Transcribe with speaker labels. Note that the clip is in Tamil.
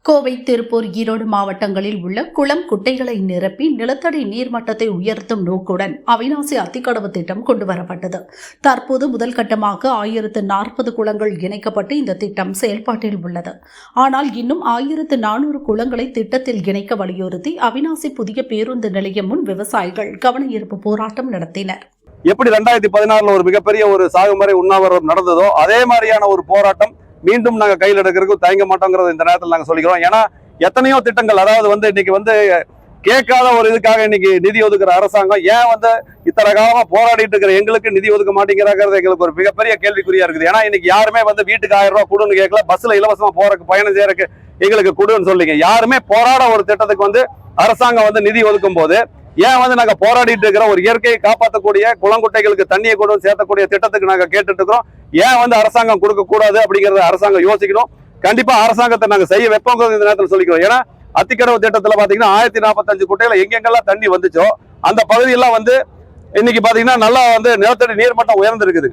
Speaker 1: கோவை, திருப்பூர், ஈரோடு மாவட்டங்களில் உள்ள குளம், குட்டைகளை நிரப்பி நிலத்தடி நீர்மட்டத்தை உயர்த்தும் நோக்குடன் அவிநாசி அத்திக்கடவு திட்டம் கொண்டுவரப்பட்டது. தற்போது முதல் கட்டமாக 1040 குளங்கள் இணைக்கப்பட்டு இந்த திட்டம் செயல்பாட்டில் உள்ளது. ஆனால் இன்னும் 1400 குளங்களை திட்டத்தில் இணைக்க வலியுறுத்தி அவிநாசி புதிய பேருந்து நிலையம் முன் விவசாயிகள் கவன ஈர்ப்பு போராட்டம் நடத்தினர்.
Speaker 2: எப்படி 2016 ஒரு மிகப்பெரிய ஒரு சாகுமுறை உண்ணாவிரதம் நடந்ததோ அதே மாதிரியான ஒரு போராட்டம் மீண்டும் நாங்க கையில் எடுக்கிறதுக்கு தயங்க மாட்டோங்கிறது இந்த நேரத்தில் நாங்க சொல்லிக்கிறோம். ஏன்னா எத்தனையோ திட்டங்கள், அதாவது இன்னைக்கு கேட்காத ஒரு இதுக்காக இன்னைக்கு நிதி ஒதுக்குற அரசாங்கம் ஏன் இத்தனை காலமா போராடிட்டு இருக்கிற எங்களுக்கு நிதி ஒதுக்க மாட்டேங்கிறாங்கிறது எங்களுக்கு ஒரு மிகப்பெரிய கேள்விக்குறியா இருக்குது. ஏன்னா இன்னைக்கு யாருமே வீட்டுக்கு 1000 ரூபாய் கொடுன்னு கேட்கல, பஸ்ல இலவசமா போறதுக்கு பயணம் செய்யறதுக்கு எங்களுக்கு கொடுன்னு சொல்லிங்க. யாருமே போராட ஒரு திட்டத்துக்கு அரசாங்கம் நிதி ஒதுக்கும் போது ஏன் நாங்க போராடிட்டு இருக்கிற ஒரு இயற்கையை காப்பாற்றக்கூடிய குளங்குட்டைகளுக்கு தண்ணியை கொண்டு சேர்த்தக்கூடிய திட்டத்துக்கு நாங்க கேட்டுட்டு இருக்கிறோம். ஏன் அரசாங்கம் கொடுக்க கூடாது அப்படிங்கறத அரசாங்கம் யோசிக்கணும். கண்டிப்பா அரசாங்கத்தை நாங்க செய்ய வைப்போங்கிறது இந்த நேரத்தில் சொல்லிக்கிறோம். ஏன்னா அத்திக்கடவு திட்டத்துல பாத்தீங்கன்னா 1045 குட்டையில எங்கெங்கெல்லாம் தண்ணி வந்துச்சோ அந்த பகுதியெல்லாம் இன்னைக்கு பாத்தீங்கன்னா நல்லா நிலத்தடி நீர்மட்டம் உயர்ந்திருக்குது.